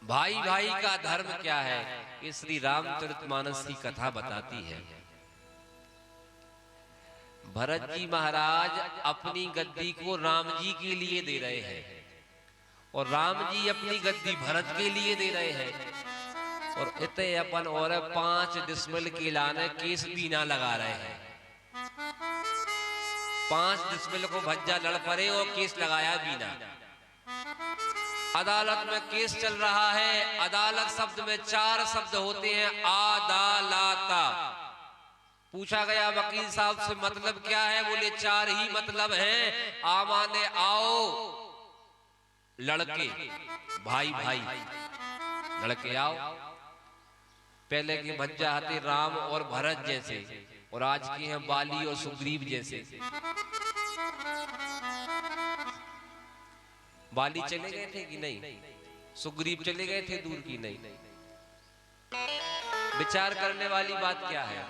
भाई भाई का धर्म क्या है, ये श्री रामचरितमानस की कथा बताती है। भरत जी महाराज अपनी गद्दी को राम जी के लिए दे रहे हैं और राम जी अपनी गद्दी भरत के लिए दे रहे हैं। और इतने अपन और 5 डिसमिल के लाने केस बीना लगा रहे हैं। 5 डिसमिल को भज्जा लड़ पड़े और केस लगाया बीना। अदालत में केस चल रहा है। अदालत शब्द में 4 शब्द होते हैं, आदालता। पूछा गया वकील साहब से मतलब क्या है, बोले 4 ही मतलब हैं। आ माने आओ, लड़के भाई भाई, लड़के आओ। पहले के भज्जा आते राम और भरत जैसे, और आज के हैं बाली और सुग्रीव जैसे। बाली चले गए थे कि नहीं, सुग्रीव चले गए थे दूर की नहीं। विचार करने वाली बात क्या है,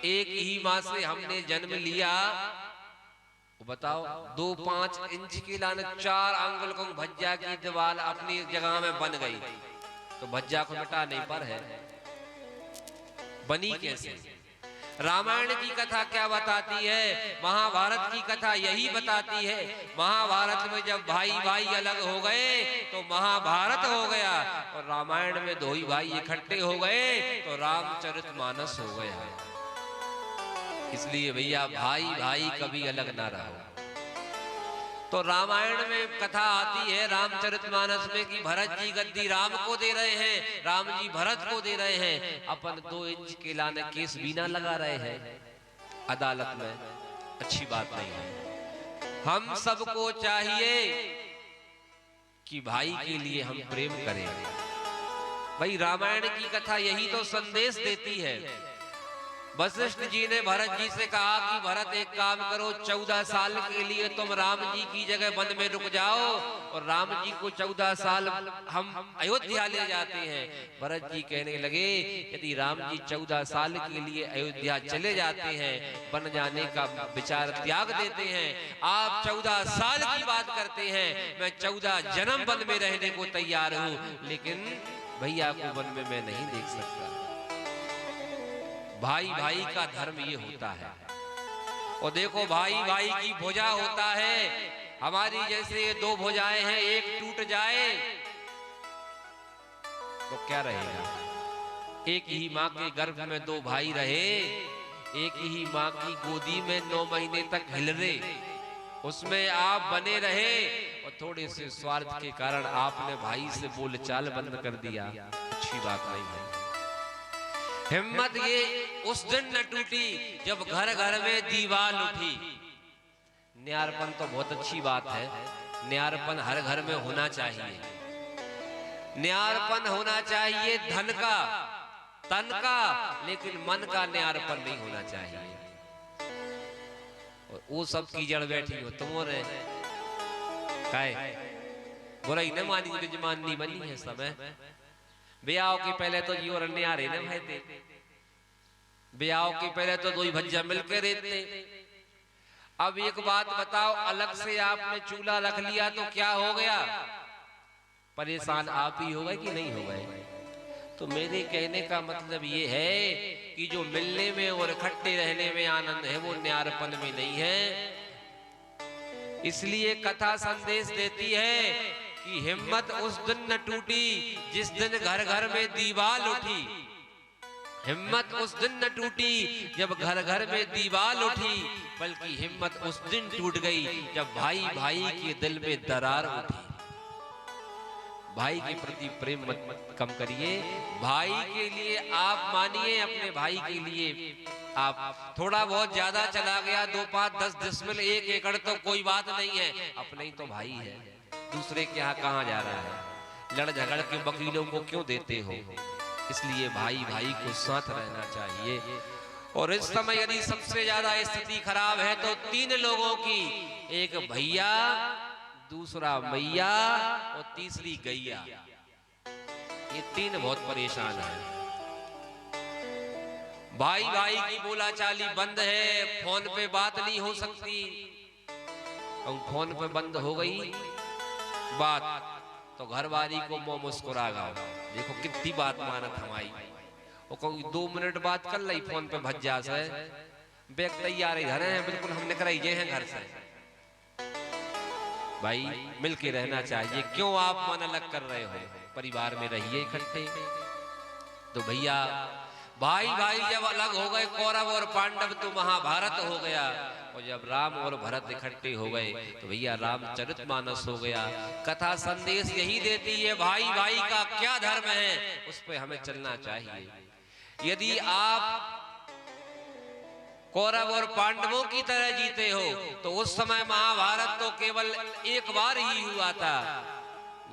एक ही मां से हमने जन्म लिया। बताओ 2-5 इंच की लाने 4 अंगुल को भज्जा की दीवार अपनी जगह में बन गई, तो भज्जा को मिटा नहीं पर है, बनी कैसे। रामायण की कथा क्या बताती है, महाभारत की कथा यही बताती है। महाभारत में जब भाई भाई अलग हो गए तो महाभारत हो गया, और रामायण में 2 ही भाई इकट्ठे हो गए तो रामचरितमानस हो गया। इसलिए भैया भाई भाई कभी अलग ना रहो। तो रामायण में कथा आती है रामचरितमानस में कि भरत जी गद्दी राम को दे रहे हैं, राम जी भरत को दे रहे हैं। अपन 2 इंच के लाने केस बीना लगा रहे हैं अदालत में। अच्छी बात नहीं है। हम सबको चाहिए कि भाई के लिए हम प्रेम करें। भाई रामायण की कथा यही तो संदेश देती है। वशिष्ठ जी ने भरत जी से कहा कि भरत एक काम करो, 14 साल के लिए तुम राम जी की जगह वन में रुक जाओ, और राम जी को 14 साल हम अयोध्या ले जाते हैं। भरत जी कहने लगे यदि राम जी 14 साल के लिए अयोध्या चले जाते हैं, वन जाने का विचार त्याग देते हैं, आप 14 साल की बात करते हैं, मैं 14 जन्म वन में रहने को तैयार हूं, लेकिन भैया को वन में मैं नहीं देख सकता। भाई भाई का धर्म ये होता है। और देखो भाई भाई की भुजा होता है। हमारी जैसे 2 भुजाएं हैं, एक टूट जाए तो क्या रहेगा। एक ही माँ के गर्भ में 2 भाई रहे, एक ही माँ की गोदी में 9 महीने तक हिल रहे, उसमें आप बने रहे, और थोड़े से स्वार्थ के कारण आपने भाई से बोलचाल बंद कर दिया। अच्छी बात नहीं है। हिम्मत ये उस दिन न टूटी जब घर घर में दीवार उठी। न्यारपन तो बहुत अच्छी बात है, न्यारपन हर घर में होना चाहिए। न्यारपन होना चाहिए धन का, तन का, लेकिन मन का न्यारपन नहीं होना चाहिए। और वो सब की जड़ बैठी हो तुम और बुराई न मानी, बिजमानी बनी है समय। ब्याह के पहले तो जी और न्यारे न भाई थे, ब्याह के पहले तो 2 ही भज्जा मिलकर रहते। अब एक बात बताओ, अलग से आपने चूल्हा रख लिया तो क्या हो गया, परेशान आप ही हो गए कि नहीं हो गए। तो मेरे कहने का मतलब ये है कि जो मिलने में और इकट्ठे रहने में आनंद है वो न्यारपन में नहीं है। इसलिए कथा संदेश देती है कि हिम्मत उस दिन न टूटी जिस दिन घर घर में दीवार उठी। हिम्मत उस दिन न टूटी जब घर घर में दीवार उठी, बल्कि हिम्मत उस दिन टूट गई जब भाई भाई के दिल में दरार उठी। भाई के प्रति प्रेम मत कम करिए। भाई के लिए आप मानिए, अपने भाई के लिए आप थोड़ा बहुत ज्यादा चला गया, 2, 5, 10 डिसमिल 1 एकड़ तो कोई बात नहीं है, अपने ही तो भाई है। दूसरे के यहाँ कहाँ जा रहा है, लड़ झगड़ के वकीलों को क्यों देते हो। इसलिए भाई भाई को साथ रहना चाहिए। और इस समय यदि सबसे ज्यादा स्थिति खराब है तो 3 लोगों की, एक भैया, दूसरा मैया और तीसरी गैया, ये 3 बहुत परेशान है। भाई भाई की बोलाचाली बंद है, फोन पे बात नहीं हो सकती। और फोन पे बंद हो गई बात तो घरवाली को मुंह मुस्कुरा गाओ। देखो कितनी बात मानत हमारी। वो कोई 2 मिनट बात कर ली फोन पे भज जा से बैग तैयार इधर है, बिल्कुल हम निकल ही हैं घर से। भाई मिलके रहना चाहिए, क्यों आप मन अलग कर रहे हो? परिवार में रहिए इकट्ठे। तो भैया भाई भाई जब अलग हो गए कौरव और पांडव तो महाभारत हो गया, और जब राम और भरत इकट्ठे हो गए तो भैया रामचरितमानस हो गया। कथा संदेश यही देती है भाई भाई का क्या धर्म है, उस पे हमें चलना चाहिए। यदि आप कौरव और पांडवों की तरह जीते हो तो उस समय महाभारत तो केवल एक बार ही हुआ था,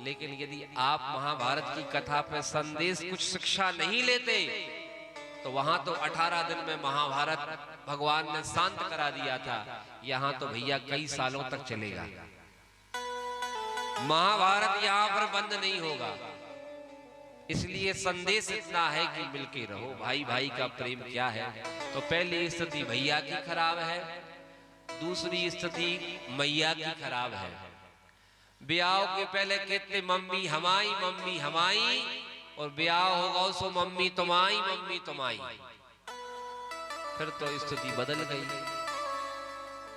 लेकिन यदि आप महाभारत की कथा पे संदेश कुछ शिक्षा नहीं लेते तो वहां तो 18 दिन में महाभारत भगवान ने शांत करा दिया था। यहां तो भैया कई सालों तक चलेगा। महाभारत यहां पर बंद नहीं होगा। इसलिए संदेश इतना है कि मिलके रहो। भाई भाई का प्रेम क्या है? तो पहली स्थिति भैया की खराब है, दूसरी स्थिति मैया की खराब है। ब्याह के पहले कहते मम्मी हमाई, और ब्याह होगा उसको मम्मी तुम्हारी, फिर तो स्थिति बदल गई।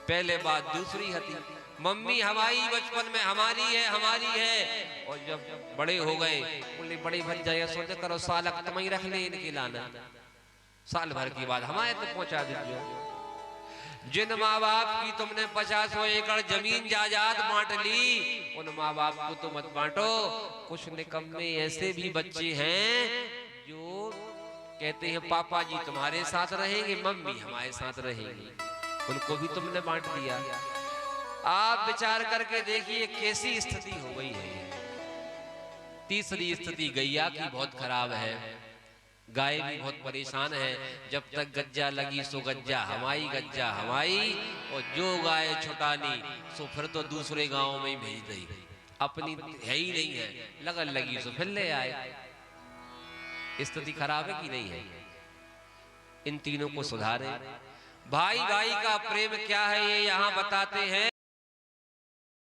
पहले बात दूसरी हती, मम्मी हमारी बचपन में हमारी है, और जब बड़े हो गए बोले बड़े भज जाए सोचे करो सालक तुम ही रख ले इनके लाना, साल भर की बाद हमारे तक पहुंचा दीजिए। जिन माँ बाप की तुमने 50 एकड़ जमीन जायदाद बांट ली, उन माँ बाप को तो मत बांटो। कुछ निकम्मे ऐसे भी बच्चे हैं जो कहते हैं पापा जी तुम्हारे साथ रहेंगे, मम्मी हमारे साथ रहेंगी, उनको भी तुमने बांट दिया। आप विचार करके देखिए कैसी स्थिति हो गई है। तीसरी स्थिति गैया की बहुत खराब है। गाय भी बहुत परेशान है, जब तक गज्जा लगी सो गज्जा हमारी, और जो गाय छुटानी सो फिर तो दूसरे गांव में ही भेज दी, अपनी है ही नहीं है, लगन लगी सो फिर ले आए। स्थिति खराब है कि नहीं है? इन तीनों को सुधारें। भाई भाई का प्रेम क्या है ये यहाँ बताते हैं।